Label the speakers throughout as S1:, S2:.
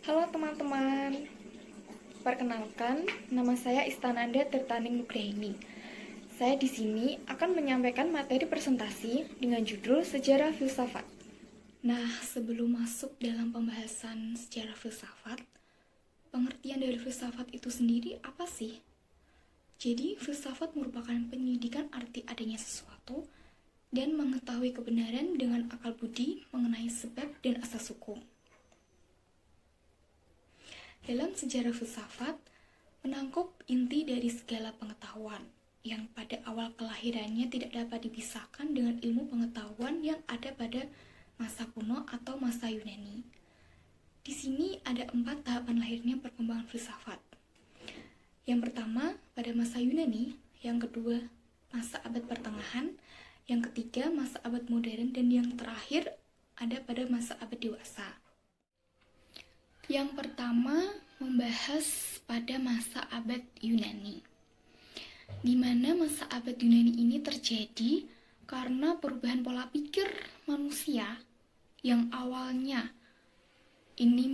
S1: Halo teman-teman, perkenalkan nama saya Istananda Tirtaning Nugraini. Saya di sini akan menyampaikan materi presentasi dengan judul Sejarah Filsafat. Nah, sebelum masuk dalam pembahasan sejarah filsafat, pengertian dari filsafat itu sendiri apa sih? Jadi, filsafat merupakan penyidikan arti adanya sesuatu dan mengetahui kebenaran dengan akal budi mengenai sebab dan asas hukum. Dalam sejarah filsafat, menangkup inti dari segala pengetahuan yang pada awal kelahirannya tidak dapat dipisahkan dengan ilmu pengetahuan yang ada pada masa kuno atau masa Yunani. Di sini ada 4 tahapan lahirnya perkembangan filsafat. Yang pertama, pada masa Yunani, yang kedua, masa abad pertengahan, yang ketiga, masa abad modern, dan yang terakhir ada pada masa abad dewasa. Yang pertama, membahas pada masa abad Yunani, di mana masa abad Yunani ini terjadi karena perubahan pola pikir manusia yang awalnya ini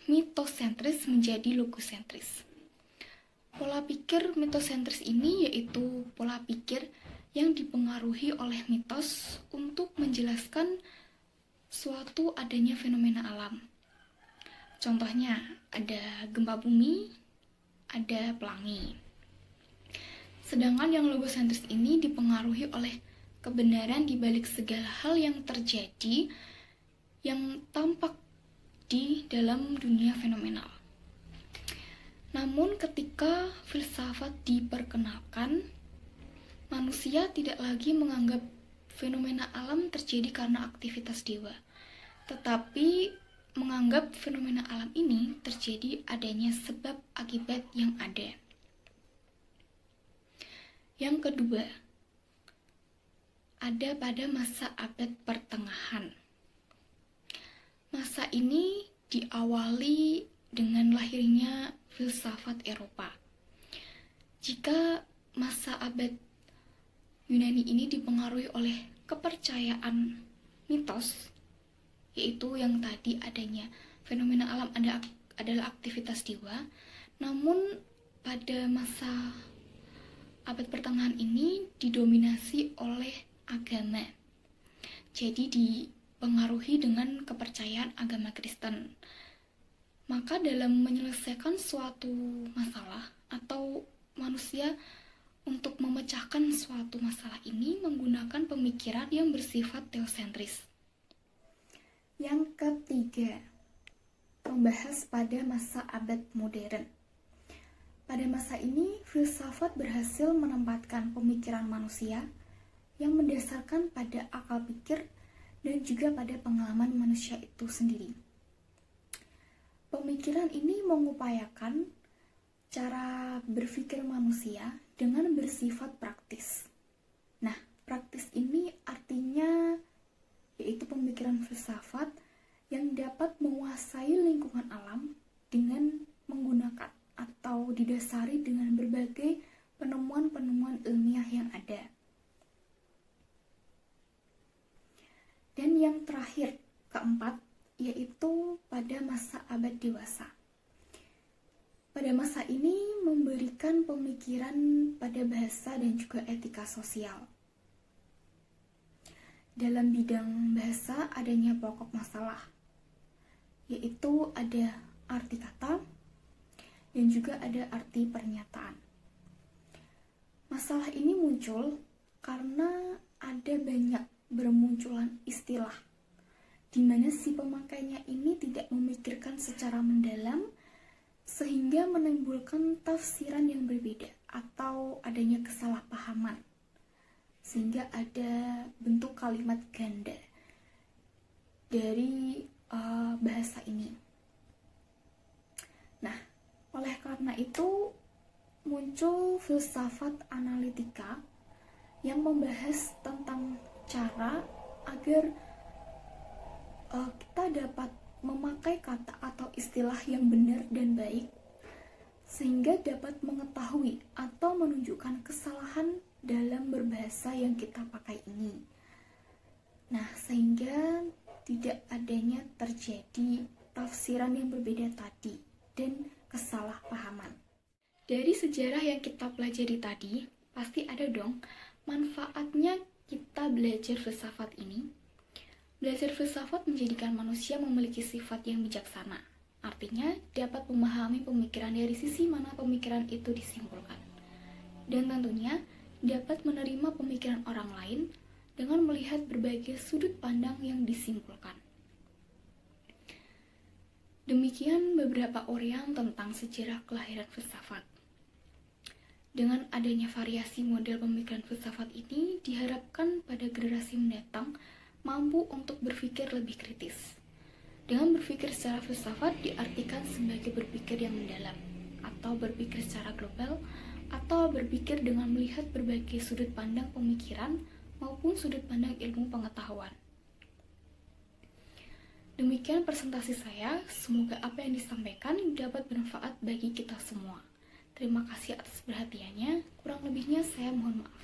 S1: mitosentris menjadi logosentris. Pola pikir mitosentris ini yaitu pola pikir yang dipengaruhi oleh mitos untuk menjelaskan suatu adanya fenomena alam. Contohnya, ada gempa bumi, ada pelangi. Sedangkan yang logosentris ini dipengaruhi oleh kebenaran di balik segala hal yang terjadi yang tampak di dalam dunia fenomenal. Namun ketika filsafat diperkenalkan, manusia tidak lagi menganggap fenomena alam terjadi karena aktivitas dewa, tetapi menganggap fenomena alam ini terjadi adanya sebab akibat yang ada. Yang kedua, ada pada masa abad pertengahan. Masa ini diawali dengan lahirnya filsafat Eropa. Jika masa abad Yunani ini dipengaruhi oleh kepercayaan mitos, yaitu yang tadi adanya fenomena alam adalah aktivitas dewa, namun pada masa abad pertengahan ini didominasi oleh agama. Jadi dipengaruhi dengan kepercayaan agama Kristen. Maka dalam menyelesaikan suatu masalah atau manusia untuk memecahkan suatu masalah ini menggunakan pemikiran yang bersifat teosentris. Yang ketiga, membahas pada masa abad modern. Pada masa ini, filsafat berhasil menempatkan pemikiran manusia yang mendasarkan pada akal pikir dan juga pada pengalaman manusia itu sendiri. Pemikiran ini mengupayakan cara berpikir manusia dengan bersifat praktis. Nah, praktis ini artinya yaitu pemikiran filsafat yang dapat menguasai lingkungan alam dengan menggunakan atau didasari dengan berbagai penemuan-penemuan ilmiah yang ada. Dan yang terakhir, keempat, yaitu pada masa abad dewasa. Pada masa ini memberikan pemikiran pada bahasa dan juga etika sosial. Dalam bidang bahasa adanya pokok masalah, yaitu ada arti kata dan juga ada arti pernyataan. Masalah ini muncul karena ada banyak bermunculan istilah di mana si pemakainya ini tidak memikirkan secara mendalam sehingga menimbulkan tafsiran yang berbeda atau adanya kesalahpahaman. Sehingga ada bentuk kalimat ganda dari bahasa ini. Nah, oleh karena itu muncul filsafat analitika yang membahas tentang cara agar kita dapat memakai kata atau istilah yang benar dan baik sehingga dapat mengetahui atau menunjukkan kesalahan dalam berbahasa yang kita pakai ini. Nah, sehingga tidak adanya terjadi
S2: tafsiran yang berbeda tadi dan kesalahpahaman.
S1: Dari sejarah yang kita pelajari tadi, pasti ada dong manfaatnya kita belajar filsafat ini. Belajar filsafat menjadikan manusia memiliki sifat yang bijaksana. Artinya, dapat memahami pemikiran dari sisi mana pemikiran itu disimpulkan. Dan tentunya, dapat menerima pemikiran orang lain dengan melihat berbagai sudut pandang yang disimpulkan. Demikian beberapa uraian tentang sejarah kelahiran filsafat. Dengan adanya variasi model pemikiran filsafat ini, diharapkan pada generasi mendatang mampu untuk berpikir lebih kritis. Dengan berpikir secara filsafat diartikan sebagai berpikir yang mendalam, atau berpikir secara global, atau berpikir dengan melihat berbagai sudut pandang pemikiran maupun sudut pandang ilmu pengetahuan. Demikian presentasi saya, semoga apa yang disampaikan dapat bermanfaat bagi kita semua. Terima kasih atas perhatiannya, kurang lebihnya saya mohon maaf.